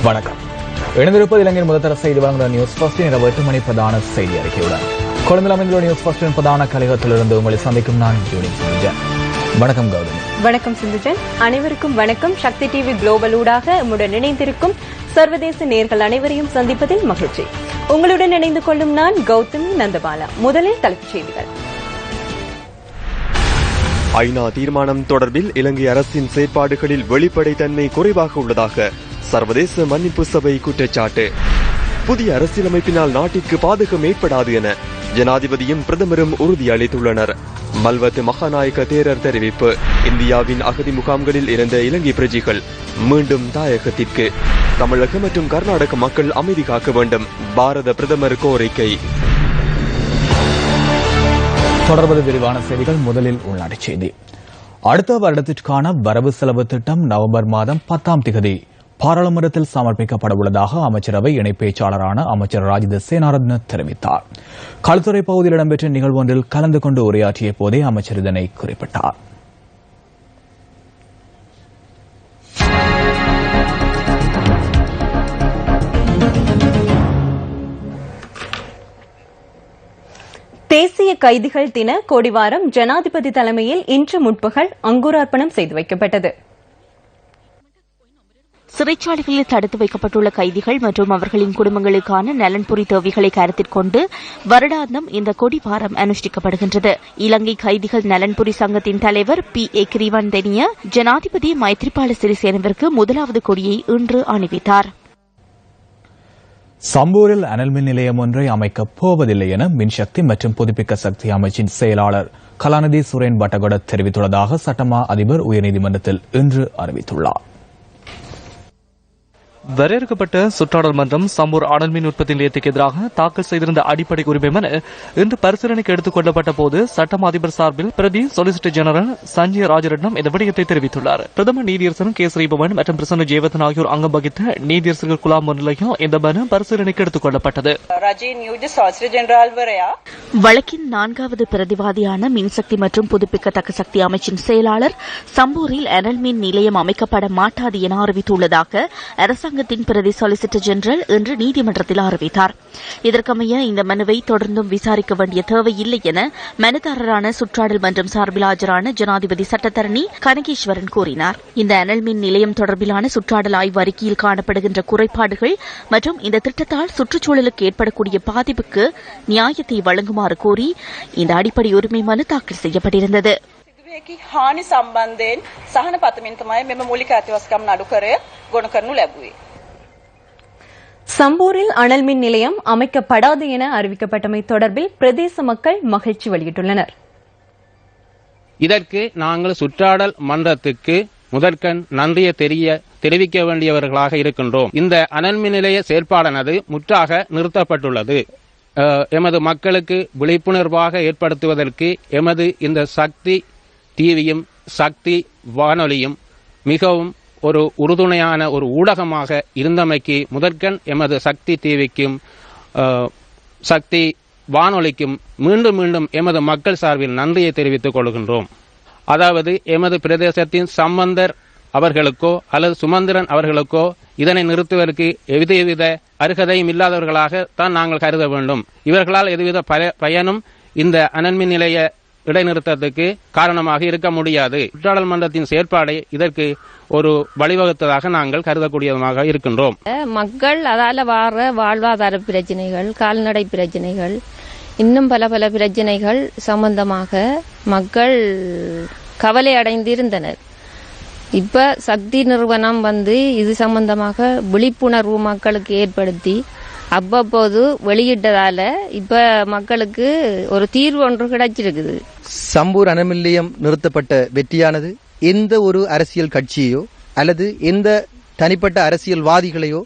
வணக்கம். இணைந்திருப்பது இலங்கையின் முதல்தர செய்தி வழங்குகிற நியூஸ் ஃபர்ஸ்ட் இரவு 8 மணி பிரதான செய்தி அறிக்கையுடன் கொழும்பில் அமைந்துள்ள நியூஸ் ஃபர்ஸ்டின் பிரதான கழகத்திலிருந்து உங்களை சந்திக்கும் நான் ஜூனி சிந்துஜன். வணக்கம் கௌதமி. வணக்கம் சிந்துஜன். அனைவருக்கும் வணக்கம். சக்தி டிவி குளோபல் ஊடாக உங்களுடன் இணைந்திருக்கும் சர்வதேச நேயர்கள் அனைவரையும் சந்திப்பதில் மகிழ்ச்சி. உங்களுடன் இணைந்து கொள்ளும் நான் கௌதமி நந்தபாலா. முதலில் தலைப்புச் செய்திகள். ஐநா தீர்மானம் தொடர்பில் இலங்கை அரசின் செயற்பாடுகளில் வெளிப்படைத்தன்மை குறைவாக உள்ளதாக சர்வதேச மன்னிப்பு சபை குற்றச்சாட்டு. புதிய அரசியலமைப்பினால் நாட்டிற்கு பாதகம் ஏற்படாது என ஜனாதிபதியும் பிரதமரும் உறுதியளித்துள்ளனர். மல்வத் மகாநாயக்க தேரர் தெரிவிப்பு. இந்தியாவின் அகதி முகாம்களில் இருந்த இலங்கை பிரஜைகள் மீண்டும் தாயகத்திற்கு. தமிழக மற்றும் கர்நாடக மக்கள் அமைதி காக்க வேண்டும், பாரத பிரதமர் கோரிக்கை. தொடர்பது விரிவான செய்திகள். முதலில் உள்நாட்டு செய்தி. அடுத்த வருடத்திற்கான வரவு செலவு திட்டம் நவம்பர் மாதம் 10ஆம் திகதி பாராளுமன்றத்தில் சமர்ப்பிக்கப்பட உள்ளதாக அமைச்சரவை இணை பேச்சாளரான அமைச்சர் ராஜித சேனாரத்ன தெரிவித்தார். களுத்துறை பகுதியில் இடம்பெற்ற நிகழ்வு ஒன்றில் கலந்து கொண்டு உரையாற்றிய போதே அமைச்சர் இதனை குறிப்பிட்டார். தேசிய கைதிகள் தின கோடிவாரம் ஜனாதிபதி தலைமையில் இன்று முற்பகல் அங்குரார்ப்பணம் செய்து வைக்கப்பட்டது. சிறைச்சாலைகளில் தடுத்து வைக்கப்பட்டுள்ள கைதிகள் மற்றும் அவர்களின் குடும்பங்களுக்கான நலன்புரி தேவைகளை கருத்தில் கொண்டு வருடாந்தம் இந்த கொடிவாரம் அனுஷ்டிக்கப்படுகின்றது. இலங்கை கைதிகள் நலன்புரி சங்கத்தின் தலைவர் P.A. கிரிவந்தனிய ஜனாதிபதி மைத்ரிபால சிறிசேனவிற்கு முதலாவது கொடியை இன்று அணிவித்தார். சம்பூரில் அனல் மின் நிலையம் ஒன்றை அமைக்கப் போவதில்லை என மின்சக்தி மற்றும் புதுப்பிக்க சக்தி அமைச்சின் செயலாளர் கலாநிதி சுரேன் பட்டகொட தெரிவித்துள்ளதாக சட்டமா அதிபர் உயர்நீதிமன்றத்தில் இன்று அறிவித்துள்ளார். வரையறுக்கப்பட்ட சுற்றாடல் மன்றம் சம்பூர் அனல் மின் உற்பத்தி நிலையத்துக்கு எதிராக தாக்கல் செய்திருந்த அடிப்படை உரிமை மனு இன்று பரிசீலனைக்கு எடுத்துக் கொள்ளப்பட்ட போது சட்டம் அதிபர் சார்பில் பிரதி சொலிசிட்டர் ஜெனரல் சஞ்சய் ராஜரட்னம் இந்த விடயத்தை தெரிவித்துள்ளார். பிரதமர் நீதியரசர் கே ஸ்ரீபவன் மற்றும் பிரசன்ன ஜெயவர்தன் ஆகியோர் அங்கம் வகித்த நீதியரசர்கள் குழாம் முன்னிலையில் இந்த மனு பரிசீலனைக்கு எடுத்துக் கொள்ளப்பட்டது. வழக்கின் 4வது பிரதிவாதியான மின்சக்தி மற்றும் புதுப்பிக்கத்தக்க சக்தி அமைச்சின் செயலாளர் சம்பூரில் அனல் மின் நிலையம் அமைக்கப்பட மாட்டாது என அறிவித்துள்ளதாக அரசாங்கத்தின் பிரதி சொலிசிட்டர் ஜெனரல் இன்று நீதிமன்றத்தில் அறிவித்தார். இதற்கமைய இந்த மனுவை தொடர்ந்தும் விசாரிக்க வேண்டிய தேவையில்லை என மனுதாரரான சுற்றாடல் மன்றம் சார்பில் ஆஜரான ஜனாதிபதி சட்டத்தரணி கனகேஸ்வரன் கூறினார். இந்த அனல் மின் நிலையம் தொடர்பிலான சுற்றாடல் ஆய்வு அறிக்கையில் காணப்படுகின்ற குறைபாடுகள் மற்றும் இந்த திட்டத்தால் சுற்றுச்சூழலுக்கு ஏற்படக்கூடிய பாதிப்புக்கு நியாயத்தை வழங்குமாறு கோரி இந்த அடிப்படை உரிமை மனு தாக்கல் செய்யப்பட்டிருந்தது. හානි සම්බන්ධයෙන් සහන පතමින් තමයි මෙම මූලික අත්‍යවශ්‍යකම් නඩුකරය ගොනු කරනු ලැබුවේ. சம்பூரில் அனல் மின் நிலையம் அமைக்கப்படாது என அறிவிக்கப்பட்டமை தொடர்பில் பிரதேச மக்கள் மகிழ்ச்சி வெளியிட்டுள்ளனர். இதற்கு நாங்கள் சுற்றாடல் மன்றத்துக்கு முதற்கண் நன்றியை தெரிவிக்க வேண்டியவர்களாக இருக்கின்றோம். இந்த அனல் மின் நிலைய செயற்பாடானது முற்றாக நிறுத்தப்பட்டுள்ளது. எமது மக்களுக்கு விழிப்புணர்வாக ஏற்படுத்துவதற்கு எமது இந்த சக்தி டிவியும் சக்தி வானொலியும் மிகவும் ஒரு உறுதுணையான ஒரு ஊடகமாக இருந்தமைக்கு முதற்கண் எமது சக்தி டிவிக்கும் சக்தி வானொலிக்கும் மீண்டும் மீண்டும் எமது மக்கள் சார்பில் நன்றியை தெரிவித்துக் கொள்கின்றோம். அதாவது எமது பிரதேசத்தின் சம்பந்தர் அவர்களுக்கோ அல்லது சுமந்திரன் அவர்களுக்கோ இதனை நிறுத்துவதற்கு எவ்வித அருகதையும் இல்லாதவர்களாக தான் நாங்கள் கருத வேண்டும். இவர்களால் எதுவித பயனும் இந்த அனல்மின் நிலைய இடைநிறுத்தத்துக்கு காரணமாக இருக்க முடியாது. சுற்றாடல் மன்றத்தின் செயற்பாடை இதற்கு ஒரு வழிவகுத்ததாக நாங்கள் கருதக்கூடியதாக இருக்கின்றோம். மக்கள் அதால வார வாழ்வாதார பிரச்சனைகள், கால்நடை பிரச்சனைகள், இன்னும் பல பல பிரச்சனைகள் சம்பந்தமாக மக்கள் கவலை அடைந்திருந்தனர். இப்ப சக்தி நிறுவனம் இது சம்பந்தமாக விழிப்புணர்வு மக்களுக்கு ஏற்படுத்தி அவ்வப்போது வெளியிட்டதால இப்ப மக்களுக்கு ஒரு தீர்வு ஒன்று கிடைச்சிருக்குது. சம்பூர் அனல் மின் நிலையம் நிறுத்தப்பட்ட வெற்றியானது எந்த ஒரு அரசியல் கட்சியோ அல்லது எந்த தனிப்பட்ட அரசியல்வாதிகளையோ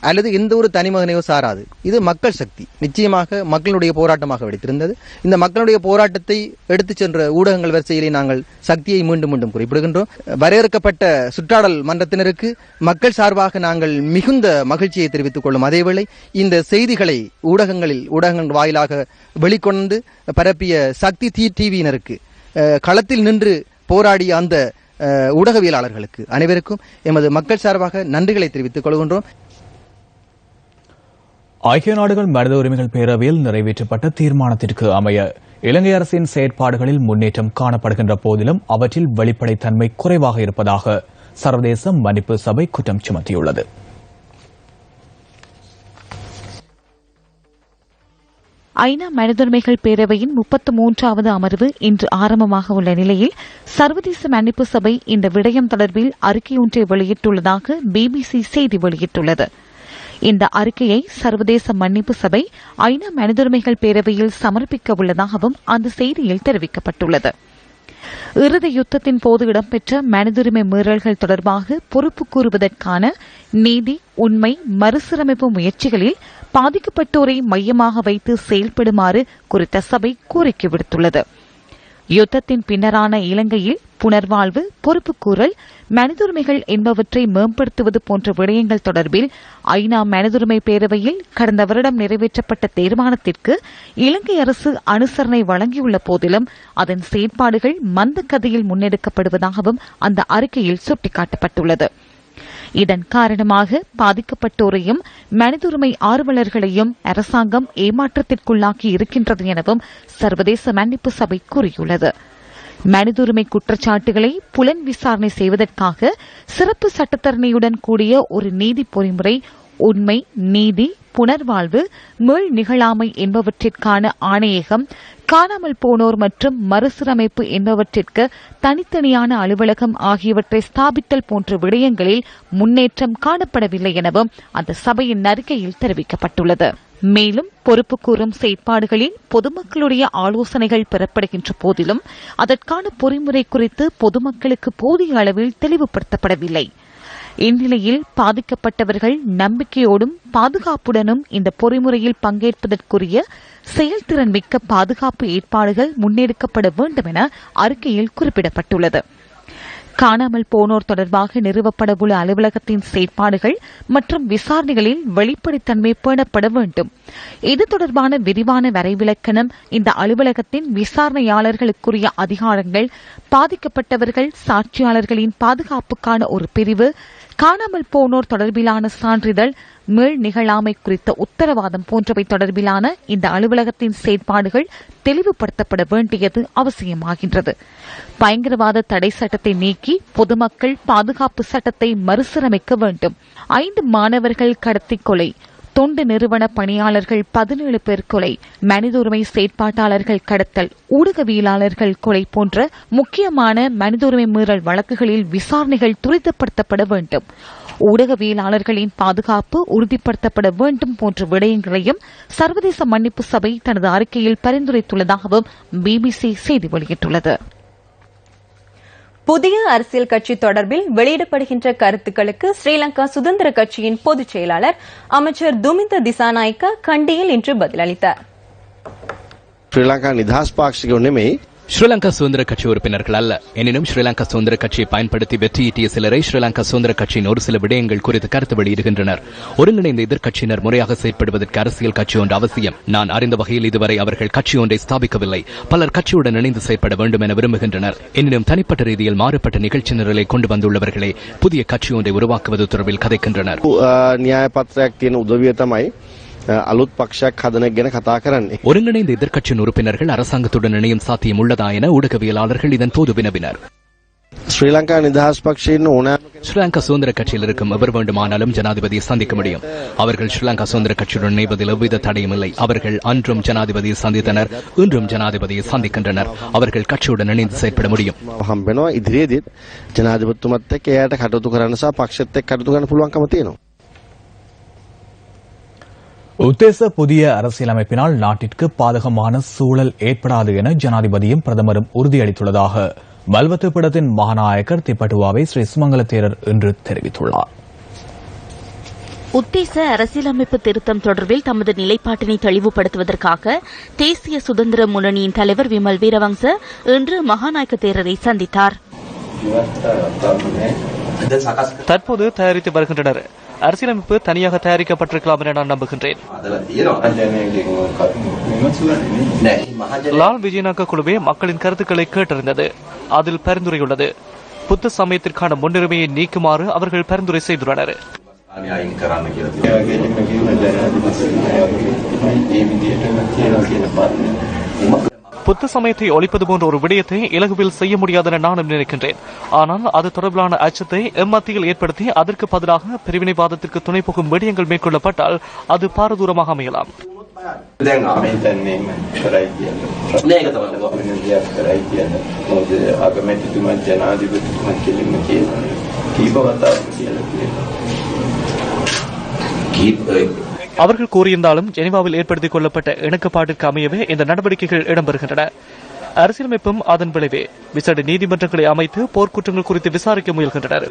அல்லது எந்த ஒரு தனிமகனையோ சாராது. இது மக்கள் சக்தி, நிச்சயமாக மக்களுடைய போராட்டமாக வெடித்திருந்தது. இந்த மக்களுடைய போராட்டத்தை எடுத்துச் சென்ற ஊடகங்கள் வரிசையிலே நாங்கள் சக்தியை மீண்டும் மீண்டும் குறிப்பிடுகின்றோம். வரையறுக்கப்பட்ட சுற்றாடல் மன்றத்தினருக்கு மக்கள் சார்பாக நாங்கள் மிகுந்த மகிழ்ச்சியை தெரிவித்துக் கொள்ளும் அதேவேளை இந்த செய்திகளை ஊடகங்கள் வாயிலாக வெளிக்கொண்டு பரப்பிய சக்தி டிவியினருக்கு களத்தில் நின்று போராடிய அந்த ஊடகவியலாளர்களுக்கு அனைவருக்கும் எமது மக்கள் சார்பாக நன்றிகளை தெரிவித்துக் கொள்கின்றோம். ஐக்கிய நாடுகள் மனித உரிமைகள் பேரவையில் நிறைவேற்றப்பட்ட தீர்மானத்திற்கு அமைய இலங்கை அரசின் செயற்பாடுகளில் முன்னேற்றம் காணப்படுகின்ற போதிலும் அவற்றில் வெளிப்படைத்தன்மை குறைவாக இருப்பதாக சர்வதேச மன்னிப்பு சபை குற்றம் சுமத்தியுள்ளது. ஐநா மனிதுரிமைகள் பேரவையின் 33வது அமர்வு இன்று ஆரம்பமாக உள்ள நிலையில் சர்வதேச மன்னிப்பு சபை இந்த விடயம் தொடர்பில் அறிக்கையொன்றை வெளியிட்டுள்ளதாக பிபிசி செய்தி வெளியிட்டுள்ளது. இந்த அறிக்கையை சர்வதேச மன்னிப்பு சபை ஐநா மனிதுரிமைகள் பேரவையில் சமர்ப்பிக்க உள்ளதாகவும் அந்த செய்தியில் தெரிவிக்கப்பட்டுள்ளது. இறுதி யுத்தத்தின் போது இடம்பெற்ற மனிதுரிமை மீறல்கள் தொடர்பாக பொறுப்பு கூறுவதற்கான நீதி, உண்மை, மறுசீரமைப்பு முயற்சிகளில் பாதிக்கப்பட்டோரை மையமாக வைத்து செயல்படுமாறு குறித்த சபை கோரிக்கை விடுத்துள்ளது. யுத்தத்தின் பின்னரான இலங்கையில் புனர்வாழ்வு, பொறுப்புக்கூறல், மனிதுரிமைகள் என்பவற்றை மேம்படுத்துவது போன்ற விடயங்கள் தொடர்பில் ஐநா மனிதுரிமை பேரவையில் கடந்த வருடம் நிறைவேற்றப்பட்ட தீர்மானத்திற்கு இலங்கை அரசு அனுசரணை வழங்கியுள்ள போதிலும் அதன் செயற்பாடுகள் மந்தகதியில் முன்னெடுக்கப்படுவதாகவும் அந்த அறிக்கையில் சுட்டிக்காட்டப்பட்டுள்ளது. இதன் காரணமாக பாதிக்கப்பட்டோரையும் மனிதுரிமை ஆர்வலர்களையும் அரசாங்கம் ஏமாற்றத்திற்குள்ளாக்கி இருக்கின்றது எனவும் சர்வதேச மன்னிப்பு சபை கூறியுள்ளது. மனிதுரிமை குற்றச்சாட்டுகளை புலன் விசாரணை செய்வதற்காக சிறப்பு சட்டத்தரணியுடன் கூடிய ஒரு நீதி பொறிமுறை, உண்மை, நீதி, புனர்வாழ்வு, மீள் நிகழாமை என்பவற்றிற்கான ஆணையகம், காணாமல் போனோர் மற்றும் மறுசீரமைப்பு என்பவற்றிற்கு தனித்தனியான அலுவலகம் ஆகியவற்றை ஸ்தாபித்தல் போன்ற விடயங்களில் முன்னேற்றம் காணப்படவில்லை எனவும் அந்த சபையின் அறிக்கையில் தெரிவிக்கப்பட்டுள்ளது. மேலும் பொறுப்புக்கூறும் செயற்பாடுகளில் பொதுமக்களுடைய ஆலோசனைகள் பெறப்படுகின்ற போதிலும் அதற்கான பொறிமுறை குறித்து பொதுமக்களுக்கு போதிய அளவில் தெளிவுபடுத்தப்படவில்லை. இந்நிலையில் பாதிக்கப்பட்டவர்கள் நம்பிக்கையோடும் பாதுகாப்புடனும் இந்த பொறிமுறையில் பங்கேற்பதற்குரிய செயல்திறன் மிக்க பாதுகாப்பு ஏற்பாடுகள் முன்னெடுக்கப்பட வேண்டும் என அறிக்கையில் குறிப்பிடப்பட்டுள்ளது. காணாமல் போனோர் தொடர்பாக நிறுவப்படவுள்ள அலுவலகத்தின் செயற்பாடுகள் மற்றும் விசாரணைகளில் வெளிப்படைத்தன்மை பேணப்பட வேண்டும். இது தொடர்பான விரிவான வரைவிலக்கணம், இந்த அலுவலகத்தின் விசாரணையாளர்களுக்குரிய அதிகாரங்கள், பாதிக்கப்பட்டவர்கள் சாட்சியாளர்களின் பாதுகாப்புக்கான ஒரு பிரிவு, காணாமல் போனோர் தொடர்பிலான சான்றிதழ், மீள் நிகழாமை குறித்த உத்தரவாதம் போன்றவை தொடர்பிலான இந்த அலுவலகத்தின் செயற்பாடுகள் தெளிவுபடுத்தப்பட வேண்டியது அவசியமாகின்றது. பயங்கரவாத தடை சட்டத்தை நீக்கி பொதுமக்கள் பாதுகாப்பு சட்டத்தை மறுசீரமைக்க வேண்டும். 5 மாணவர்கள் கடத்தி கொலை, தொண்டு நிறுவன பணியாளர்கள் 17 பேர் கொலை, மனித உரிமை செயற்பாட்டாளர்கள் கடத்தல், ஊடகவியலாளர்கள் கொலை போன்ற முக்கியமான மனித உரிமை மீறல் வழக்குகளில் விசாரணைகள் துரிதப்படுத்தப்பட வேண்டும். ஊடகவியலாளர்களின் பாதுகாப்பு உறுதிப்படுத்தப்பட வேண்டும் போன்ற விடயங்களையும் சர்வதேச மன்னிப்பு சபை தனது அறிக்கையில் பரிந்துரைத்துள்ளதாகவும் பிபிசி செய்தி வெளியிட்டுள்ளது. புதிய அரசியல் கட்சி தொடர்பில் வெளியிடப்படுகின்ற கருத்துக்களுக்கு ஸ்ரீலங்கா சுதந்திர கட்சியின் பொதுச் செயலாளர் அமைச்சர் துமிந்த திசாநாயக்கா கண்டியில் இன்று பதிலளித்தார். ஸ்ரீலங்கா நிதாஸ் பாக்ஷிகோ නෙමෙයි ஸ்ரீலங்கா சுதந்திர கட்சி உறுப்பினர்கள் அல்ல. எனினும் ஸ்ரீலங்கா சுதந்திர கட்சியை பயன்படுத்தி வெற்றியீட்டிய சிலரை ஸ்ரீலங்கா சுதந்திர கட்சியின் ஒரு சில விடயங்கள் குறித்து கருத்து வெளியிடுகின்றனர். ஒருங்கிணைந்த எதிர்க்கட்சியினர் முறையாக செயற்படுவதற்கு அரசியல் கட்சி ஒன்று அவசியம். நான் அறிந்த வகையில் இதுவரை அவர்கள் கட்சி ஒன்றை ஸ்தாபிக்கவில்லை. பலர் கட்சியுடன் இணைந்து செயற்பட வேண்டும் என விரும்புகின்றனர். எனினும் தனிப்பட்ட ரீதியில் மாறுபட்ட நிகழ்ச்சி நிரலை கொண்டு வந்துள்ளவர்களே புதிய கட்சி ஒன்றை உருவாக்குவது தொடர்பில் கதைக்கின்றனர். நியாய பத்திரයක් තියෙන උදවිය තමයි අලුත් පක්ෂයක් හදන ගැන කතා කරන්නේ. ஒருங்கிணைந்த எதிர்க்கட்சியின் உறுப்பினர்கள் அரசாங்கத்துடன் இணையும் சாத்தியம் உள்ளதா என ஊடகவியலாளர்கள் இதன் போது வினவினர். ஸ்ரீலங்கா நிதாஸ் பக்ஷின் ஸ்ரீலங்கா சுதந்திர கட்சியில் இருக்கும் எவர் வேண்டுமானாலும் ஜனாதிபதியை சந்திக்க முடியும். அவர்கள் ஸ்ரீலங்கா சுதந்திர கட்சியுடன் இணைவதில் எவ்வித தடையும் இல்லை. அவர்கள் அன்றும் ஜனாதிபதியை சந்தித்தனர், இன்றும் ஜனாதிபதியை சந்திக்கின்றனர். அவர்கள் கட்சியுடன் இணைந்து செயற்பட முடியும். හම්බෙනවා ඉදිරියේදීත් ජනාධිපතිතුමත් එක්ක එයාට කටයුතු කරන්න සහ පක්ෂෙත් එක්ක කටයුතු කරන්න පුළුවන්කම තියෙනවා. உத்தேச புதிய அரசியலமைப்பினால் நாட்டிற்கு பாதகமான சூழல் ஏற்படாது என ஜனாதிபதியும் பிரதமரும் உறுதியளித்துள்ளதாக மல்வத்து பீடத்தின் மகாநாயகர் திப்பட்டுவாவை ஸ்ரீ சுமங்கல தேரர் இன்று தெரிவித்துள்ளார். உத்தேச அரசியலமைப்பு திருத்தம் தொடர்பில் தமது நிலைப்பாட்டினை தெளிவுபடுத்துவதற்காக தேசிய சுதந்திர முன்னணியின் தலைவர் விமல் வீரவங்ச இன்று மகாநாயக்க தேரரை சந்தித்தார். தற்போது தயாரித்து வருகின்றனர். அரசியலமைப்பு தனியாக தயாரிக்கப்பட்டிருக்கலாம் என நான் நம்புகின்றேன். லால் விஜயநாயக்க குழுவே மக்களின் கருத்துக்களை கேட்டறிந்தது. அதில் பரிந்துரை உள்ளது. புத்த சமயத்திற்கான முன்னுரிமையை நீக்குமாறு அவர்கள் பரிந்துரை செய்துள்ளனர். புத்த சமயத்தை ஒழிப்பது போன்ற ஒரு விடயத்தை இலகுவில் செய்ய முடியாது என நானும் நினைக்கின்றேன். ஆனால் அது தொடர்பிலான அச்சத்தை எம்மத்தியில் ஏற்படுத்தி அதற்கு பதிலாக பிரிவினைவாதத்திற்கு துணை போகும் விடயங்கள் மேற்கொள்ளப்பட்டால் அது பாரதூரமாக அமையலாம். அவர்கள் கூறியிருந்தாலும் ஜெனீவாவில் ஏற்படுத்திக் கொள்ளப்பட்ட இணக்கப்பாட்டிற்கு அமையவே இந்த நடவடிக்கைகள் இடம்பெறுகின்றன. அரசியலமைப்பும் அதன் விளைவே. விசேட நீதிமன்றங்களை அமைத்து போர்க்குற்றங்கள் குறித்து விசாரிக்க முயல்கின்றனர்.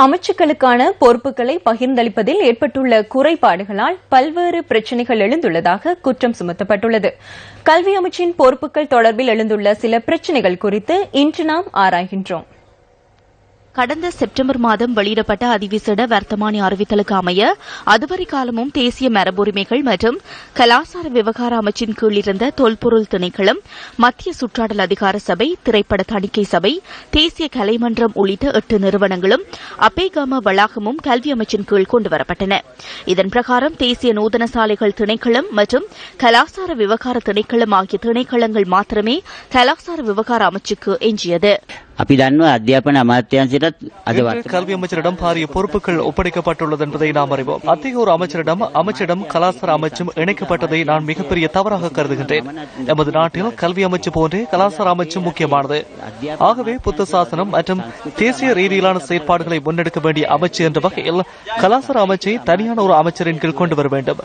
அமைச்சுக்களுக்கான பொறுப்புகளை பகிர்ந்தளிப்பதில் ஏற்பட்டுள்ள குறைபாடுகளால் பல்வேறு பிரச்சினைகள் எழுந்துள்ளதாக குற்றம் சுமத்தப்பட்டுள்ளது. கல்வி அமைச்சின் பொறுப்புகள் தொடர்பில் எழுந்துள்ள சில பிரச்சினைகள் குறித்து இன்று நாம் ஆராய்கின்றோம். கடந்த செப்டம்பர் மாதம் வெளியிடப்பட்ட அதிவிசேட வர்த்தமானி அறிவித்தலுக்கு அமைய அதுவரை காலமும் தேசிய மரபுரிமைகள் மற்றும் கலாசார விவகார அமைச்சின் கீழ் இருந்த தொல்பொருள் திணைக்களம், மத்திய சுற்றாடல் அதிகார சபை, திரைப்பட தணிக்கை சபை, தேசிய கலைமன்றம் உள்ளிட்ட 8 நிறுவனங்களும் அப்பேகாம வளாகமும் கல்வி அமைச்சின் கீழ் கொண்டுவரப்பட்டன. இதன் பிரகாரம் தேசிய நூதன சாலைகள் திணைக்களம் மற்றும் கலாசார விவகார திணைக்களம் ஆகிய திணைக்களங்கள் மாத்திரமே கலாசார விவகார அமைச்சுக்கு எஞ்சியது. கல்வி அமைச்சரிடம் பாரிய பொறுப்புகள் ஒப்படைக்கப்பட்டுள்ளது என்பதை நாம் அறிவோம். அத்தகைய ஒரு அமைச்சரிடம் கலாசார அமைச்சும் இணைக்கப்பட்டதை நான் மிகப்பெரிய தவறாக கருதுகின்றேன். எமது நாட்டில் கல்வி அமைச்சு போன்றே கலாசார அமைச்சும் முக்கியமானது. ஆகவே புத்த சாசனம் மற்றும் தேசிய ரீதியிலான செயற்பாடுகளை முன்னெடுக்க வேண்டிய அமைச்சு என்ற வகையில் கலாசார அமைச்சை தனியான ஒரு அமைச்சரின் கீழ் கொண்டு வர வேண்டும்.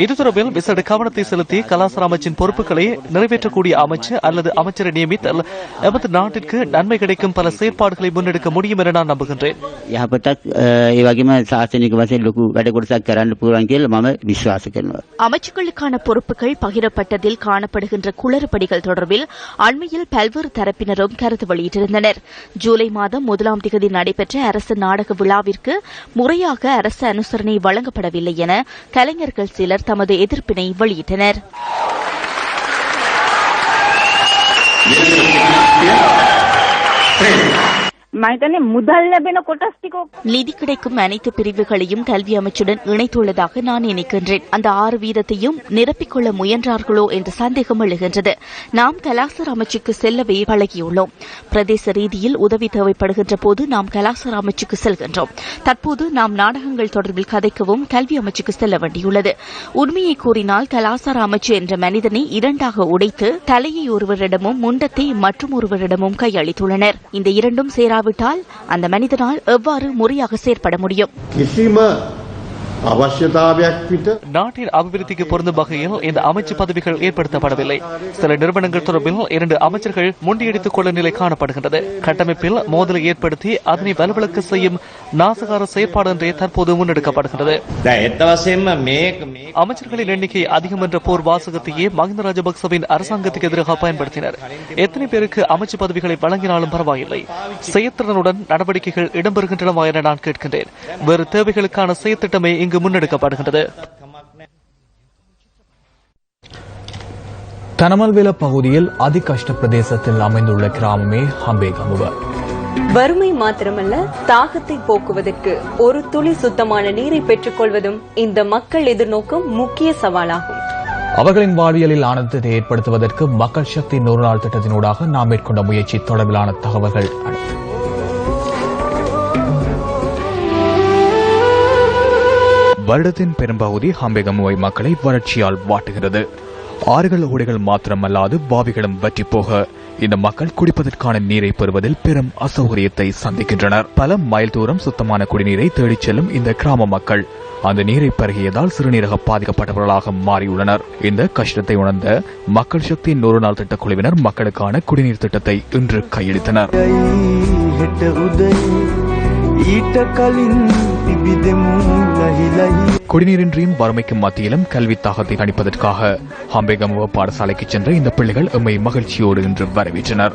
இது தொடர்பில் விசேட கவனத்தை செலுத்தி கலாசார அமைச்சின் பொறுப்புகளை நிறைவேற்றக்கூடிய அமைச்சு அல்லது அமைச்சரை நியமித்தல் எமது நாட்டிற்கு நன்மை கிடைக்கும் பல செயற்பாடுகளை முன்னெடுக்க முடியும் என நான் நம்புகின்றேன். அமைச்சுக்களுக்கான பொறுப்புகள் பகிரப்பட்டதில் காணப்படுகின்ற குளறுபடிகள் தொடர்பில் அண்மையில் பல்வேறு தரப்பினரும் கருத்து வெளியிட்டிருந்தனர். ஜூலை மாதம் 1ஆம் தேதி நடைபெற்ற அரசு நாடக விழாவிற்கு முறையாக அரசு அனுசரணை வழங்கப்படவில்லை என கலைஞர்கள் சிலர் தமது எதிர்ப்பினை வெளியிட்டனர். நிதி கிடைக்கும் அனைத்து பிரிவுகளையும் கல்வி அமைச்சுடன் இணைத்துள்ளதாக நான் நினைக்கின்றேன். அந்த 6% நிரப்பிக்கொள்ள முயன்றார்களோ என்ற சந்தேகம் எழுகின்றது. நாம் கலாசார அமைச்சுக்கு செல்லவே பழகியுள்ளோம். பிரதேச ரீதியில் உதவி தேவைப்படுகின்ற போது நாம் கலாசார அமைச்சுக்கு செல்கின்றோம். தற்போது நாம் நாடகங்கள் தொடர்பில் கதைக்கவும் கல்வி அமைச்சுக்கு செல்ல வேண்டியுள்ளது. உண்மையை கூறினால் கலாசார அமைச்சு என்ற மனிதனை 2ஆக உடைத்து தலையை ஒருவரிடமும் முண்டத்தை மற்றும் ஒருவரிடமும் கையளித்துள்ளனர். இந்த இரண்டும் சேராவிட்டால் அந்த மனிதனால் எவ்வாறு முறையாக செயற்பட முடியும்? நாட்டின் அபிவிருத்திக்கு பொருந்தும் வகையில் இந்த அமைச்சு பதவிகள் ஏற்படுத்தப்படவில்லை. சில நிறுவனங்கள் தொடர்பில் 2 அமைச்சர்கள் முண்டியடித்துக் கொள்ள நிலை காணப்படுகின்றது. கட்டமைப்பில் மோதலை ஏற்படுத்தி அதனை வலுவிழக்க செய்யும் நாசகார செயற்பாடு என்றே தற்போது முன்னெடுக்கப்படுகின்றது. அமைச்சர்களின் எண்ணிக்கை அதிகம் என்ற போர் வாசகத்தையே மஹிந்த ராஜபக்சவின் அரசாங்கத்துக்கு எதிராக பயன்படுத்தினர். எத்தனை பேருக்கு அமைச்சு பதவிகளை வழங்கினாலும் பரவாயில்லை, செயற்திறனுடன் நடவடிக்கைகள் இடம்பெறுகின்றனவா என நான் கேட்கின்றேன். வேறு தேவைகளுக்கான செயற்திட்டமே இங்கு முன்னெடுக்கப்படுகின்றது. தனமல்வேல பகுதியில் அதிகஷ்ட பிரதேசத்தில் அமைந்துள்ள கிராமமே ஹம்பேகமுவ. வறுமை மாத்திரமல்ல, தாகத்தை போக்குவதற்கு ஒரு துளி சுத்தமான நீரை பெற்றுக் கொள்வதும் இந்த மக்கள் எதிர்நோக்கும் முக்கிய சவாலாகும். அவர்களின் வாழ்வியலில் ஆனந்தத்தை ஏற்படுத்துவதற்கு மக்கள் சக்தி 100 நாள் திட்டத்தினூடாக நாம் மேற்கொண்ட முயற்சி தொடர்பிலான தகவல்கள். வருடத்தின் பெரும்பகுதி ஹம்பேகமுவை மக்களை வறட்சியால் வாட்டுகிறது. ஆறுகள் ஓடைகள் மாத்திரமல்லாது பாவிகளும் வற்றி போக இந்த மக்கள் குடிப்பதற்கான நீரை பெறுவதில் பெரும் அசௌகரியத்தை சந்திக்கின்றனர். பல மைல் தூரம் சுத்தமான குடிநீரை தேடிச் செல்லும் இந்த கிராம மக்கள் அந்த நீரை பருகியதால் சிறுநீரக பாதிக்கப்பட்டவர்களாக மாறியுள்ளனர். இந்த கஷ்டத்தை உணர்ந்த மக்கள் சக்தி 100 நாள் திட்ட குழுவினர் மக்களுக்கான குடிநீர் திட்டத்தை இன்று கையெழுத்தினர். குடிநீரின்றியும் வறுமைக்கும் மத்தியிலும் கல்வி தாகத்தை தணிப்பதற்காக ஹம்பேகமுவ பாடசாலைக்கு சென்ற இந்த பிள்ளைகள் எம்மை மகிழ்ச்சியோடு இன்று வரவேற்றனர்.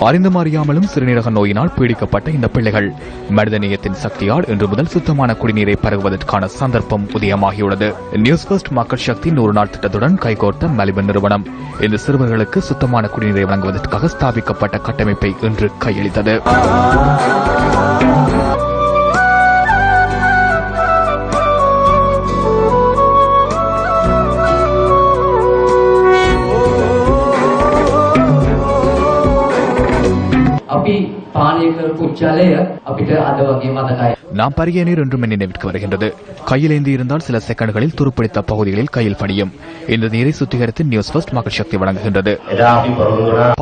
அறிந்தும் அறியாமலும் சிறுநீரக நோயினால் பீடிக்கப்பட்ட இந்த பிள்ளைகள் மனிதநேயத்தின் சக்தியால் இன்று முதல் சுத்தமான குடிநீரை பருகுவதற்கான சந்தர்ப்பம் உதயமாகியுள்ளது. நியூஸ் ஃபர்ஸ்ட் மக்கள் சக்தி 100 நாள் திட்டத்துடன் கைகோர்த்த மெல்பர்ன் நிறுவனம் இந்த சிறுவர்களுக்கு சுத்தமான குடிநீரை வழங்குவதற்காக ஸ்தாபிக்கப்பட்ட கட்டமைப்பை இன்று கையளித்தது. நாம் பருகிய நீர் என்றும் நினைவிற்கு வருகின்றது. கையில் ஏந்தி இருந்தால் சில செகண்ட்களில் துருப்பிடித்த பகுதிகளில் கையில் படியும். இந்த நீரை சுத்திகரித்து நியூஸ் ஃபர்ஸ்ட் மக்கள் சக்தி வழங்குகின்றது.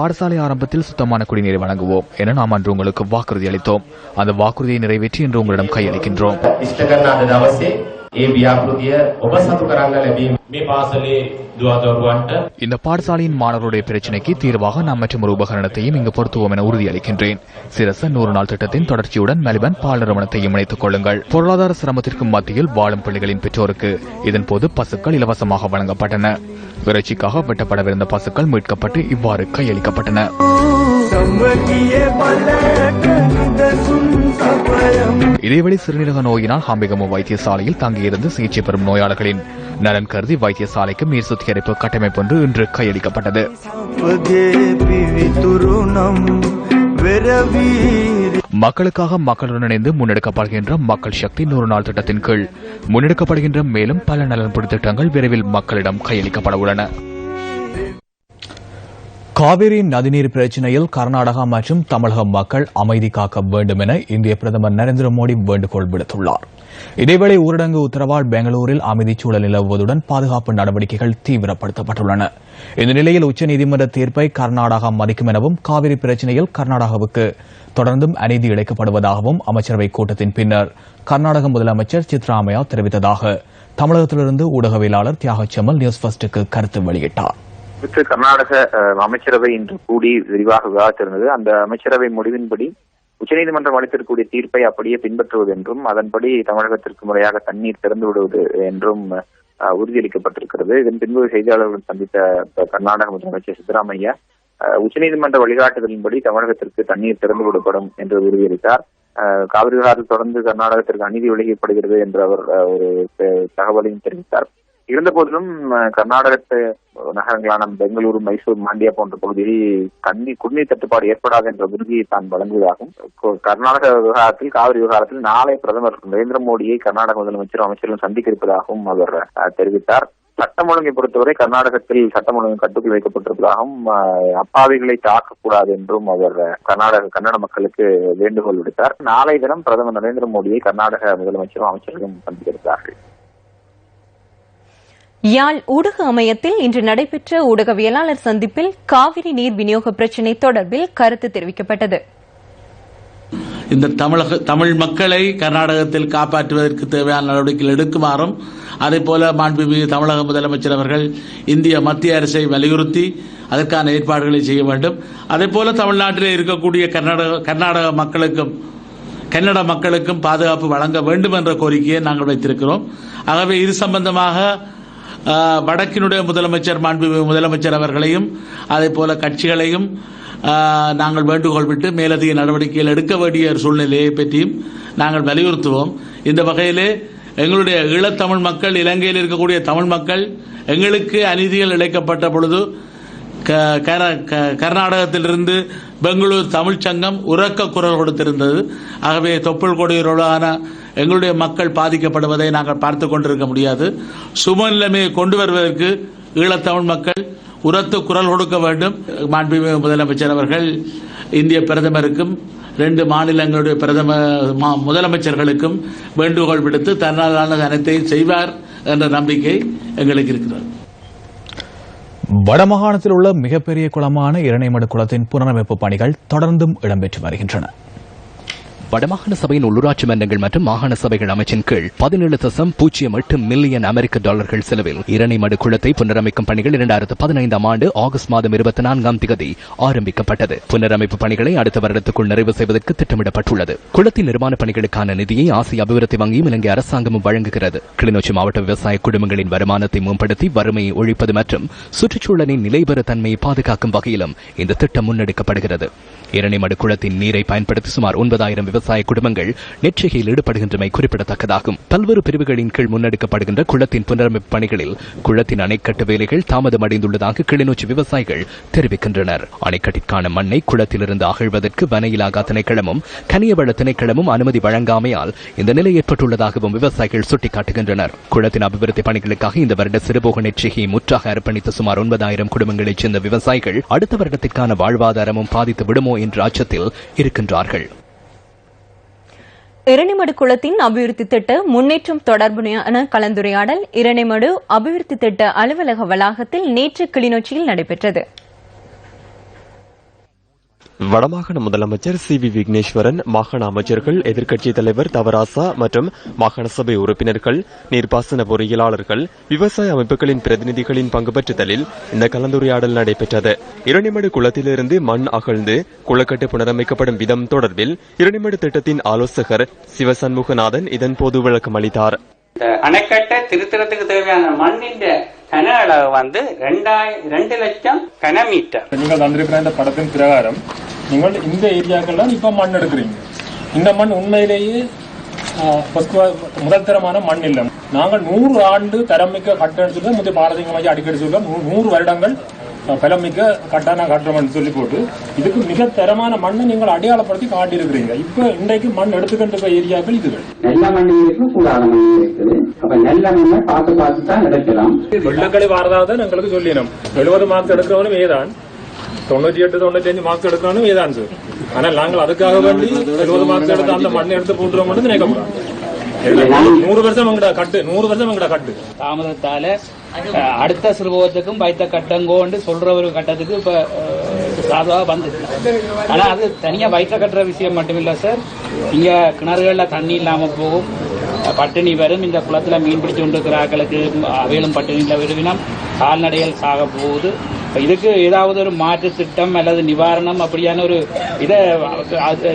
பாடசாலை ஆரம்பத்தில் சுத்தமான குடிநீரை வழங்குவோம் என நாம் அன்று உங்களுக்கு வாக்குறுதி அளித்தோம். அந்த வாக்குறுதியை நிறைவேற்றி இன்று உங்களிடம் கையளிக்கின்றோம். இந்த பாடசாலையின் மாணவருடைய பிரச்சினைக்கு தீர்வாக நாம் மற்றும் ஒரு உபகரணத்தையும் இங்கு பொருத்துவோம் என உறுதியளிக்கின்றேன். சிரச 100 நாள் திட்டத்தின் தொடர்ச்சியுடன் மெல்பர்ன் பால் நிறுவனத்தையும் இணைத்துக் கொள்ளுங்கள். பொருளாதார சிரமத்திற்கும் மத்தியில் வாழும் பிள்ளைகளின் பெற்றோருக்கு இதன்போது பசுக்கள் இலவசமாக வழங்கப்பட்டன. இறைச்சிக்காக வெட்டப்படவிருந்த பசுக்கள் மீட்கப்பட்டு இவ்வாறு கையளிக்கப்பட்டன. இதேவேளை சிறுநீரக நோயினால் ஹாம்பிகமு வைத்தியசாலையில் தங்கியிருந்து சிகிச்சை பெறும் நோயாளர்களின் நலன் கருதி வைத்தியசாலைக்கு நீர் சுத்திகரிப்பு கட்டமைப்பு ஒன்று இன்று கையளிக்கப்பட்டது. மக்களுக்காக மக்களுடன் இணைந்து முன்னெடுக்கப்படுகின்ற மக்கள் சக்தி 100 நாள் திட்டத்தின் கீழ் முன்னெடுக்கப்படுகின்ற மேலும் பல நலன்புரி திட்டங்கள் விரைவில் மக்களிடம் கையளிக்கப்பட உள்ளன. காவிரி நதிநீர் பிரச்சினையில் கர்நாடகா மற்றும் தமிழக மக்கள் அமைதி காக்க வேண்டும் என இந்திய பிரதமர் நரேந்திர மோடி வேண்டுகோள் விடுத்துள்ளார். இதேவேளை ஊரடங்கு உத்தரவால் பெங்களூரில் அமைதிச் சூழல் நிலவுவதுடன் பாதுகாப்பு நடவடிக்கைகள் தீவிரப்படுத்தப்பட்டுள்ளன. இந்த நிலையில் உச்சநீதிமன்ற தீர்ப்பை கர்நாடகா மதிக்கும் எனவும் காவிரி பிரச்சினையில் கர்நாடகாவுக்கு தொடர்ந்தும் அநீதி இழைக்கப்படுவதாகவும் அமைச்சரவை கூட்டத்தின் பின்னர் கர்நாடக முதலமைச்சர் சித்ராமையா தெரிவித்ததாக தமிழகத்திலிருந்து ஊடகவியலாளர் தியாகச்செம்மல் நியூஸ் ஃபர்ஸ்டுக்கு கருத்து வெளியிட்டார். கர்நாடக அமைச்சரவை இன்று கூடி விரிவாக விவாதித்திருந்தது. அந்த அமைச்சரவை முடிவின்படி உச்சநீதிமன்றம் அளித்திருக்கக்கூடிய தீர்ப்பை அப்படியே பின்பற்றுவது என்றும் அதன்படி தமிழகத்திற்கு முறையாக தண்ணீர் திறந்து விடுவது என்றும் உறுதியளிக்கப்பட்டிருக்கிறது. இதன் பின்பு செய்தியாளர்கள் சந்தித்த கர்நாடக முதலமைச்சர் சித்தராமையா உச்சநீதிமன்ற வழிகாட்டுதலின்படி தமிழகத்திற்கு தண்ணீர் திறந்து விடப்படும் என்று உறுதியளித்தார். காவிரி விவகாரத்தில் தொடர்ந்து கர்நாடகத்திற்கு அநீதி விலகப்படுகிறது என்று அவர் ஒரு தகவலையும் தெரிவித்தார். இருந்த போதிலும் கர்நாடகத்து நகரங்களான பெங்களூரு, மைசூர், மாண்டியா போன்ற பகுதிகளில் குடிநீர் தட்டுப்பாடு ஏற்படாது என்ற உறுதியை தான் வழங்குவதாகவும் கர்நாடக விவகாரத்தில் காவிரி விவகாரத்தில் நாளை பிரதமர் நரேந்திர மோடியை கர்நாடக முதலமைச்சரும் அமைச்சர்களும் சந்திக்க இருப்பதாகவும் அவர் தெரிவித்தார். சட்டம் ஒழுங்கை பொறுத்தவரை கர்நாடகத்தில் சட்டம் ஒழுங்கு கட்டுக்குள் வைக்கப்பட்டிருப்பதாகவும் அப்பாவிகளை தாக்கக்கூடாது என்றும் அவர் கன்னட மக்களுக்கு வேண்டுகோள் விடுத்தார். நாளை தினம் பிரதமர் நரேந்திர மோடியை கர்நாடக முதலமைச்சரும் அமைச்சர்களும் சந்திக்க இருக்கிறார்கள். யாழ் ஊடக அமையத்தில் இன்று நடைபெற்ற ஊடகவியலாளர் சந்திப்பில் காவிரி நீர் விநியோக பிரச்சினை தொடர்பில் கருத்து தெரிவிக்கப்பட்டது. இந்த தமிழ் மக்களை கர்நாடகத்தில் காப்பாற்றுவதற்கு தேவையான நடவடிக்கைகள் எடுக்குமாறும் அதேபோல மாண்புமிகு தமிழக முதலமைச்சர் அவர்கள் இந்திய மத்திய அரசை வலியுறுத்தி அதற்கான ஏற்பாடுகளை செய்ய வேண்டும். அதேபோல தமிழ்நாட்டில் இருக்கக்கூடிய கர்நாடக மக்களுக்கும் கன்னட மக்களுக்கும் பாதுகாப்பு வழங்க வேண்டும் என்ற கோரிக்கையை நாங்கள் வைத்திருக்கிறோம். ஆகவே இது சம்பந்தமாக வடக்கினுடைய முதலமைச்சர் மாண்புமிகு முதலமைச்சர் அவர்களையும் அதேபோல கட்சிகளையும் நாங்கள் வேண்டுகோள் விட்டு மேலதிக நடவடிக்கைகள் எடுக்க வேண்டிய சூழ்நிலையை பற்றியும் நாங்கள் வலியுறுத்துவோம். இந்த வகையிலே எங்களுடைய ஈழத்தமிழ் மக்கள், இலங்கையில் இருக்கக்கூடிய தமிழ் மக்கள் எங்களுக்கு அநீதிகள் இழைக்கப்பட்ட பொழுது கர்நாடகத்திலிருந்து பெங்களூர் தமிழ்ச் சங்கம் உரக்க குரல் கொடுத்திருந்தது. ஆகவே தொப்புள் கொடியோடான எங்களுடைய மக்கள் பாதிக்கப்படுவதை நாங்கள் பார்த்து கொண்டிருக்க முடியாது. சுமநிலைமையை கொண்டு வருவதற்கு ஈழத்தமிழ் மக்கள் உரத்து குரல் கொடுக்க வேண்டும். மாண்புமிகு முதலமைச்சர் அவர்கள் இந்திய பிரதமருக்கும் 2 மாநிலங்களுடைய முதலமைச்சர்களுக்கும் வேண்டுகோள் விடுத்து தன்னாலான அனைத்தையும் செய்வார் என்ற நம்பிக்கை எங்களுக்கு இருக்கிறது. வடமாகாணத்தில் உள்ள மிகப்பெரிய குளமான இரணைமடு குளத்தின் புனரமைப்பு பணிகள் தொடர்ந்தும் இடம்பெற்று வருகின்றன. வடமாகாண சபையின் உள்ளூராட்சி மன்றங்கள் மற்றும் மாகாண சபைகள் அமைச்சின் கீழ் 17.08 மில்லியன் அமெரிக்க டாலர்கள் செலவில் இரணைமடு குளத்தை புனரமைக்கும் பணிகள் 2015 ஆண்டு ஆகஸ்ட் மாதம் 24ஆம் தேதி ஆரம்பிக்கப்பட்டது. புனரமைப்பு பணிகளை அடுத்த வருடத்துக்குள் நிறைவு செய்வதற்கு திட்டமிடப்பட்டுள்ளது. குளத்தின் நிர்மாண பணிகளுக்கான நிதியை ஆசிய அபிவிருத்தி வங்கியும் இலங்கை அரசாங்கமும் வழங்குகிறது. கிளிநொச்சி மாவட்ட விவசாய குடும்பங்களின் வருமானத்தை மேம்படுத்தி வறுமையை ஒழிப்பது மற்றும் சுற்றுச்சூழலின் நிலைபெற தன்மையை பாதுகாக்கும் வகையிலும் இந்த திட்டம் முன்னெடுக்கப்படுகிறது. இரணைமடு குளத்தின் நீரை பயன்படுத்தி சுமார் 9,000 விவசாய குடும்பங்கள் நெற்றிகையில் ஈடுபடுகின்றமை குறிப்பிடத்தக்கதாகும். பல்வேறு பிரிவுகளின் கீழ் முன்னெடுக்கப்படுகின்ற குளத்தின் புனரமைப்பு பணிகளில் குளத்தின் அணைக்கட்டு வேலைகள் தாமதமடைந்துள்ளதாக கிளிநொச்சி விவசாயிகள் தெரிவிக்கின்றனர். அணைக்கட்டிற்கான மண்ணை குளத்திலிருந்து அகழ்வதற்கு வன இலாகா திணைக்களமும் கனியவள திணைக்களமும் அனுமதி வழங்காமையால் இந்த நிலை ஏற்பட்டுள்ளதாகவும் விவசாயிகள் சுட்டிக்காட்டுகின்றனர். குளத்தின் அபிவிருத்தி பணிகளுக்காக இந்த வருட சிறுபோக நெற்றிகையை முற்றாக அர்ப்பணித்த சுமார் 9,000 குடும்பங்களைச் சேர்ந்த விவசாயிகள் அடுத்த வருடத்திற்கான வாழ்வாதாரமும் பாதித்து விடுமோ என்ற அச்சத்தில் இருக்கின்றார்கள். இரணைமடு குளத்தின் அபிவிருத்தி திட்ட முன்னேற்றம் தொடர்பான கலந்துரையாடல் இரணைமடு அபிவிருத்தி திட்ட அலுவலக வளாகத்தில் நேற்று கிளிநொச்சியில் நடைபெற்றது. வடமாகாண முதலமைச்சர் சி.வி. விக்னேஸ்வரன், மாகாண அமைச்சர்கள், எதிர்க்கட்சித் தலைவர் தவராசா மற்றும் மாகாண சபை உறுப்பினர்கள், நீர்ப்பாசன பொறியியலாளர்கள், விவசாய அமைப்புகளின் பிரதிநிதிகளின் பங்கு பெற்றுதலில் இந்த கலந்துரையாடல் நடைபெற்றது. இரணைமடு குளத்திலிருந்து மண் அகழ்ந்து குளக்கட்டு புனரமைக்கப்படும் விதம் தொடர்பில் இரணைமடு திட்டத்தின் ஆலோசகர் சிவசண்முகநாதன் இதன்போது விளக்கம் அளித்தார். அணைக்கட்டை திருத்தறதுக்கு தேவையான மண்ணின் கன அளவு 2 லட்சம் கனமீட்டர். நீங்கள் தந்திருக்கிற இந்த படத்தின் பிரகாரம் நீங்கள் இந்த ஏரியாக்கெல்லாம் இப்ப மண் எடுக்கிறீங்க. இந்த மண் உண்மையிலேயே முதல் தரமான மண் இல்லை. நாங்கள் 100 ஆண்டு தரமிக்க கட்டணம் சொல்லி முந்தைய பாரதிய அடிக்கடி சொல்ல 100 வருடங்கள் பலமிக்க கட்டான கட்டுறோம்னு சொல்லி போட்டு இதுக்கு மிக தரமான மண்ணை நீங்கள் அடையாளப்படுத்தி காட்டியிருக்கிறீங்க. இப்ப இன்றைக்கு மண் எடுத்துக்கின்ற ஏரியாக்கள் இதுகள் நல்ல மண் இருக்கு, கூடாத மண் இருக்குது. அப்ப நல்ல மண்ணை பார்த்து தான் எடுக்கலாம். வெள்ளக்களை வாரதாவது எங்களுக்கு சொல்லினோம். 70 மார்க்ஸ் எடுக்கிறவனும் ஏதான், 98, 95 மார்க்ஸ் எடுக்கிறவனும் ஏதான் சார். ஆனால் நாங்கள் அதுக்காக வேண்டி 70 மார்க்ஸ் எடுத்து அந்த மண்ணை எடுத்து போட்டுறோம் நினைக்கப்படாது. 100 வருஷம் எங்கடா கட்டு தாமதத்தால அடுத்த சிறுபோகத்துக்கும் வைத்த கட்டங்கோன்னு சொல்ற ஒரு கட்டத்துக்கு இப்ப சாதுவாக வந்துச்சு. ஆனா அது தனியா வயிற்ற கட்டுற விஷயம் மட்டுமில்ல சார். இங்க கிணறுகள்ல தண்ணி இல்லாம போகும், பட்டினி வரும். இந்த குளத்துல மீன் பிடிச்சு கொண்டிருக்கிற ஆக்களுக்கு அவையிலும் பட்டினியில விரும்பினம் கால்நடைகள் சாக போகுது. இதுக்கு ஏதாவது ஒரு மாற்று திட்டம் அல்லது நிவாரணம் அப்படியான ஒரு இதை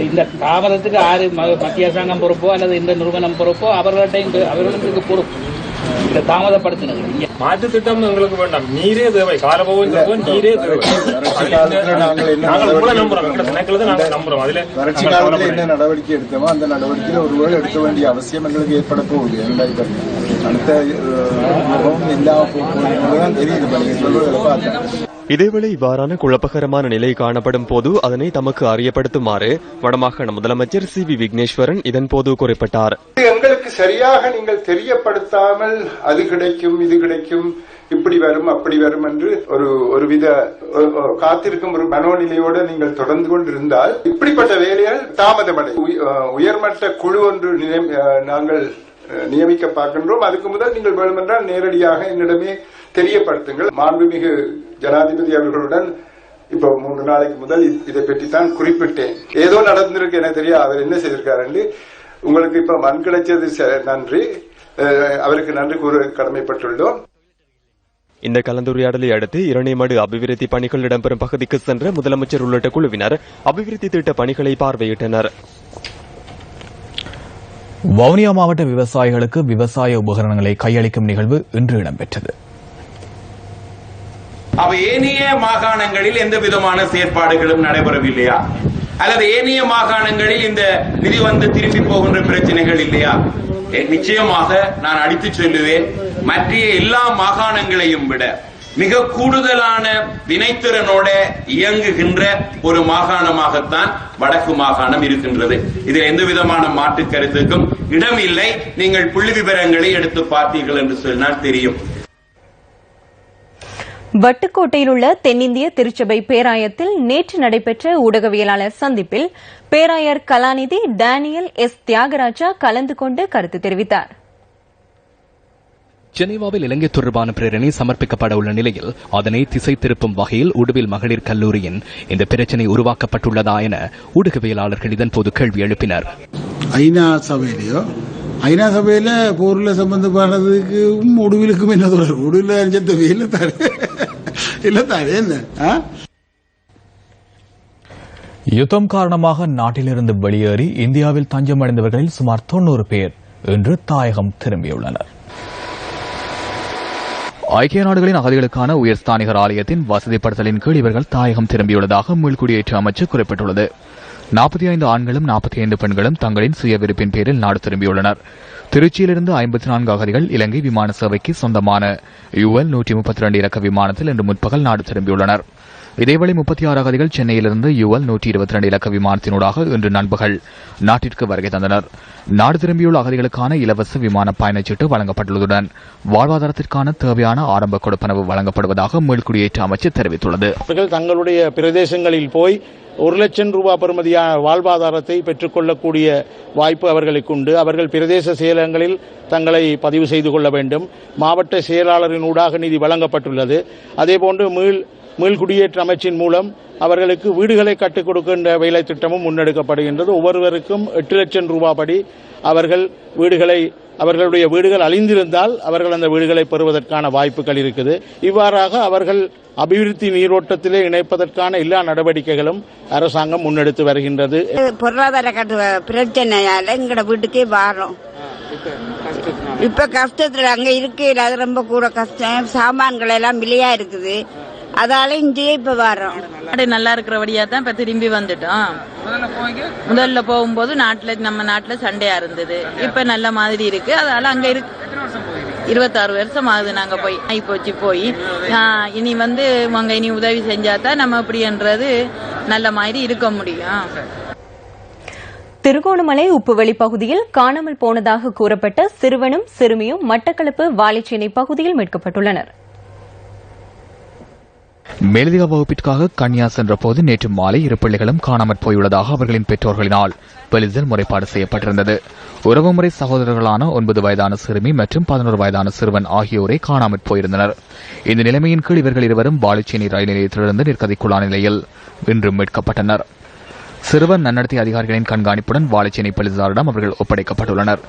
இந்த தாமதத்துக்கு யாரு மத்திய அரசாங்கம் பொறுப்போ அல்லது இந்த நிறுவனம் பொறுப்போ அவர்களுக்கு பொறுப்பு. இதை தாமதப்படுத்தினது மாற்று திட்டம் எங்களுக்கு வேண்டாம். நீரே தேவை, காலபோகம் நீரே தேவை. நம்புறோம். அதுல வறட்சி காலத்தில் என்ன நடவடிக்கை எடுத்தோமோ அந்த நடவடிக்கையில் ஒருவேளை எடுக்க வேண்டிய அவசியம் எங்களுக்கு ஏற்பட போகுது. அடுத்த எல்லா தெரியுது சொல்வதை பார்த்தேன். இதேவேளை இவ்வாறான குழப்பகரமான நிலை காணப்படும் போது அதனை தமக்கு அறியப்படுத்துமாறு வடமாகாண முதலமைச்சர் சி.வி. விக்னேஸ்வரன் இதன்போது குறிப்பிட்டார். எங்களுக்கு சரியாக நீங்கள் தெரியப்படுத்தாமல் அது கிடைக்கும் இது கிடைக்கும் இப்படி வரும் அப்படி வரும் என்று ஒருவித காத்திருக்கும் ஒரு மனோநிலையோடு நீங்கள் தொடர்ந்து கொண்டிருந்தால் இப்படிப்பட்ட வேலைகள் தாமதமடை. உயர்மட்ட குழு ஒன்று நாங்கள் நியமிக்க பார்க்கின்றோம். அதுக்கு முதல் நீங்கள் வேண்டுமென்றால் நேரடியாக என்னிடமே தெரியப்படுத்துங்கள். மாண்புமிகு ஜனாதிபதி அவர்களுடன் இப்போ 3 நாளைக்கு முதல் இதை பற்றி தான் குறிப்பிட்டேன். ஏதோ நடந்திருக்கு என தெரியாது, அவர் என்ன செய்திருக்காரு. உங்களுக்கு இப்ப மண் கிடைச்சது நன்றி, அவருக்கு நன்றி கூற கடமைப்பட்டுள்ளோம். இந்த கலந்துரையாடலை அடுத்து இரணைமடு அபிவிருத்தி பணிகள் இடம்பெறும் பகுதிக்கு சென்ற முதலமைச்சர் உள்ளிட்ட குழுவினர் அபிவிருத்தி திட்ட பணிகளை பார்வையிட்டனர். வவுனியா மாவட்ட விவசாயிகளுக்கு விவசாய உபகரணங்களை கையளிக்கும் நிகழ்வு இன்று இடம்பெற்றது. ஏனைய மாகாணங்களில் எந்த விதமான செயற்பாடுகளும் நடைபெறவில்லையா? அல்லது ஏனைய மாகாணங்களில் இந்த நிதி வந்து திரும்பி போகின்ற பிரச்சனைகள் இல்லையா? நிச்சயமாக நான் அடித்து சொல்லுவேன், மற்ற எல்லா மாகாணங்களையும் விட மிக கூடுதலான வினைத்திறனோட இயங்குகின்ற ஒரு மாகாணமாகத்தான் வடக்கு மாகாணம் இருக்கின்றது. இதில் எந்த விதமான மாற்று கருத்துக்கும் இடமில்லை. நீங்கள் புள்ளி விவரங்களை எடுத்து பார்த்தீர்கள் என்று சொன்னால் தெரியும். வட்டுக்கோட்டையில் உள்ள தென்னிந்திய திருச்சபை பேராயத்தில் நேற்று நடைபெற்ற ஊடகவியலாளர் சந்திப்பில் பேராயர் கலாநிதி டேனியல் எஸ் தியாகராஜா கலந்து கொண்டு கருத்து தெரிவித்தார். ஜெனீவாவில் இலங்கை தொடர்பான பிரேரணை சமர்ப்பிக்கப்பட உள்ள நிலையில் அதனை திசை திருப்பும் வகையில் உடுவில் மகளிர் கல்லூரியின் இந்த பிரச்சினை உருவாக்கப்பட்டுள்ளதா என ஊடகவியலாளர்கள் இதன்போது கேள்வி எழுப்பினர். ஐநா சபையில போர்ல சம்பந்தப்பட்டதுக்கும் உடுவிலுக்கும் என்ன தொடர்பு? உடுவில் என்ன யுத்தம் காரணமாக நாட்டிலிருந்து வெளியேறி இந்தியாவில் தஞ்சமடைந்தவர்களில் சுமார் 90 பேர் இன்று தாயகம் திரும்பியுள்ளனர். ஐக்கிய நாடுகளின் அகதிகளுக்கான உயர்ஸ்தானிகர் ஆலயத்தின் வசதிப்படுத்தலின் கீழ் இவர்கள் தாயகம் திரும்பியுள்ளதாக மீள்குடியேற்ற அமைச்சு குறிப்பிட்டுள்ளது. 45 ஆண்களும் 45 பெண்களும் தங்களின் சுய விருப்பின் பேரில் நாடு திரும்பியுள்ளனர். திருச்சியிலிருந்து 54 அகதிகள் இலங்கை விமான சேவைக்கு சொந்தமான UL 132 இலக்க விமானத்தில் இன்று முற்பகல் நாடு திரும்பியுள்ளனர். இதேவேளை 36 அகதிகள் சென்னையிலிருந்து UL 122 இலக்க விமானத்தினூடாக இன்று நண்பகல் நாட்டிற்கு வருகை தந்தனர். நாடு திரும்பியுள்ள அகதிகளுக்கான இலவச விமான பயணச்சீட்டு வழங்கப்பட்டுள்ளதுடன் வாழ்வாதாரத்திற்கான தேவையான ஆரம்ப கொடுப்பனவு வழங்கப்படுவதாக மீள்குடியேற்ற அமைச்சு தெரிவித்துள்ளது. அவர்கள் தங்களுடைய பிரதேசங்களில் போய் 1 லட்சம் ரூபாய் பெறுமதியான வாழ்வாதாரத்தை பெற்றுக்கொள்ளக்கூடிய வாய்ப்பு அவர்களுக்கு உண்டு. அவர்கள் பிரதேச செயலகங்களில் தங்களை பதிவு செய்து கொள்ள வேண்டும். மாவட்ட செயலாளரின் ஊடாக நிதி வழங்கப்பட்டுள்ளது. அதேபோன்று மீள்குடியேற்ற அமைச்சின் மூலம் அவர்களுக்கு வீடுகளை கட்டிக் கொடுக்கின்ற வேலை திட்டமும் முன்னெடுக்கப்படுகின்றது. ஒவ்வொருவருக்கும் 8 லட்சம் ரூபாய் படி அவர்களுடைய வீடுகள் அழிந்திருந்தால் அவர்கள் அந்த வீடுகளை பெறுவதற்கான வாய்ப்புகள் இருக்குது. இவ்வாறாக அவர்கள் அபிவிருத்தி நீரோட்டத்திலே இணைப்பதற்கான எல்லா நடவடிக்கைகளும் அரசாங்கம் முன்னெடுத்து வருகின்றது. பொருளாதார பிரச்சனையால எங்கட வீட்டுக்கே வாரோம். இப்ப கஷ்டத்துல அங்க இருக்கையில் அது ரொம்ப கூட கஷ்டம். சாமான்கள் எல்லாம் விலையா இருக்குது. அதால இங்கேயே இப்ப வரோம். நல்லா இருக்கிறபடியா தான் இப்ப திரும்பி வந்துட்டோம். முதல்ல போகும்போது நம்ம நாட்டுல சண்டையா இருந்தது. இப்ப நல்ல மாதிரி இருக்கு. அதால அங்க இருக்கு 26 வருஷம் ஆகுது நாங்க போய் இனி இனி உதவி செஞ்சாதான் நம்ம இப்படின்றது நல்ல மாதிரி இருக்க முடியும். திருகோணமலை உப்புவெளி பகுதியில் காணாமல் போனதாக கூறப்பட்ட சிறுவனும் சிறுமியும் மட்டக்களப்பு வாழைச்சேனை பகுதியில் மீட்கப்பட்டுள்ளனர். மேலதிக வகுப்பிற்காக கன்னியா சென்றபோது நேற்று மாலை 2 பிள்ளைகளும் காணாமற் போயுள்ளதாக அவர்களின் பெற்றோர்களினால் போலீசில் முறைப்பாடு செய்யப்பட்டிருந்தது. உறவுமுறை சகோதரர்களான 9 வயதான சிறுமி மற்றும் 11 வயதான சிறுவன் ஆகியோரை காணாமற் போயிருந்தனர். இந்த நிலைமையின் கீழ் இவர்கள் இருவரும் வாழைச்சேனை ரயில் நிலையத்திலிருந்து நிர்கதிக்குள்ளான நிலையில் இன்று மீட்கப்பட்டனர். சிறுவன் நன்னடத்தை அதிகாரிகளின் கண்காணிப்புடன் வாழைச்சேனை போலீசாரிடம் அவர்கள் ஒப்படைக்கப்பட்டுள்ளனர்.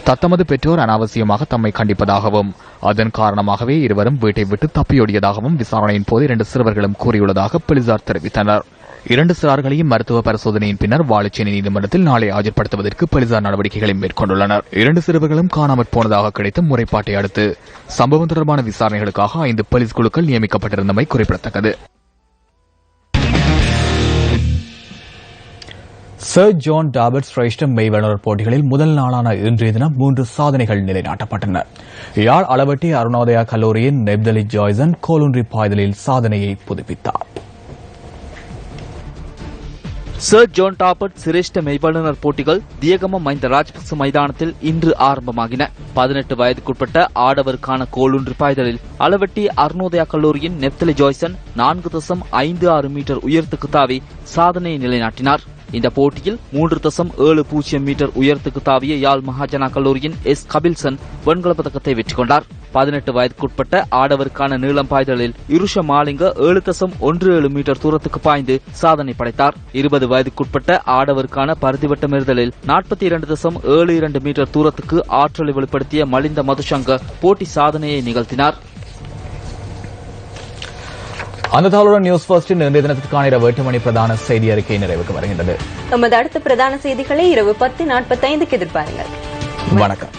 தத்தமது பெற்றோர் அனாவசியமாக தம்மை கண்டிப்பதாகவும் அதன் காரணமாகவே இருவரும் வீட்டை விட்டு தப்பியோடியதாகவும் விசாரணையின் போது 2 சிறுவர்களும் கூறியுள்ளதாக போலீசார் தெரிவித்தனர். 2 சிறார்களையும் மருத்துவ பரிசோதனையின் பின்னர் வாழைச்சேனை நீதிமன்றத்தில் நாளை ஆஜர்படுத்துவதற்கு போலீசார் நடவடிக்கைகளை மேற்கொண்டுள்ளனர். 2 சிறுவர்களும் காணாமற் போனதாக கிடைத்த முறைப்பாட்டை அடுத்து சம்பவம் தொடர்பான விசாரணைகளுக்காக 5 போலீஸ் குழுக்கள் நியமிக்கப்பட்டிருந்தமை குறிப்பிடத்தக்கது. சர் ஜான் டாபர்ட் சிரேஷ்ட மெய்வல்லுநர் போட்டிகளில் முதல் நாளான இன்றைய தினம் 3 சாதனைகள் நிலைநாட்டப்பட்டன. யாழ் அளவட்டி அருணோதயா கல்லூரியின் நெப்தலி ஜாய்சன் கோலுன்றி பாய்தலில் சாதனையை புதுப்பித்தார். சர் ஜான் டாபர்ட் சிரேஷ்ட மெய்வல்லுநர் போட்டிகள் தியகம மஹிந்த ராஜபக்ச மைதானத்தில் இன்று ஆரம்பமாகின. 18 வயதுக்குட்பட்ட ஆடவருக்கான கோலுன்றி பாய்தலில் அளவட்டி அருணோதயா கல்லூரியின் நெப்தலி ஜாய்சன் 4.56 மீட்டர் உயரத்துக்கு தாவி சாதனையை நிலைநாட்டினார். இந்த போட்டியில் 3.70 மீட்டர் உயரத்துக்கு தாவிய யாழ் மகாஜனா கல்லூரியின் எஸ் கபில்சன் வெண்கலப் பதக்கத்தை வெற்றி கொண்டார். 18 வயதுக்குட்பட்ட ஆடவருக்கான நீளம் பாய்தலில் இருஷ மாலிங்க 7.17 மீட்டர் தூரத்துக்கு பாய்ந்து சாதனை படைத்தார். 20 வயதுக்குட்பட்ட ஆடவருக்கான பருத்திவட்டம் எறிதலில் 42.72 மீட்டர் தூரத்துக்கு ஆற்றலை வெளிப்படுத்திய மலிந்த மதுசங்க போட்டி சாதனையை நிகழ்த்தினார். அந்த தகவலுடன் நியூஸ் ஃபர்ஸ்டின் இன்றைய தினத்திற்கான இரவு 8 மணி பிரதான செய்தி அறிக்கை நிறைவுக்கு வருகின்றது. நமது அடுத்த பிரதான செய்திகளை இரவு 10:45 எதிர்பாருங்கள். வணக்கம்.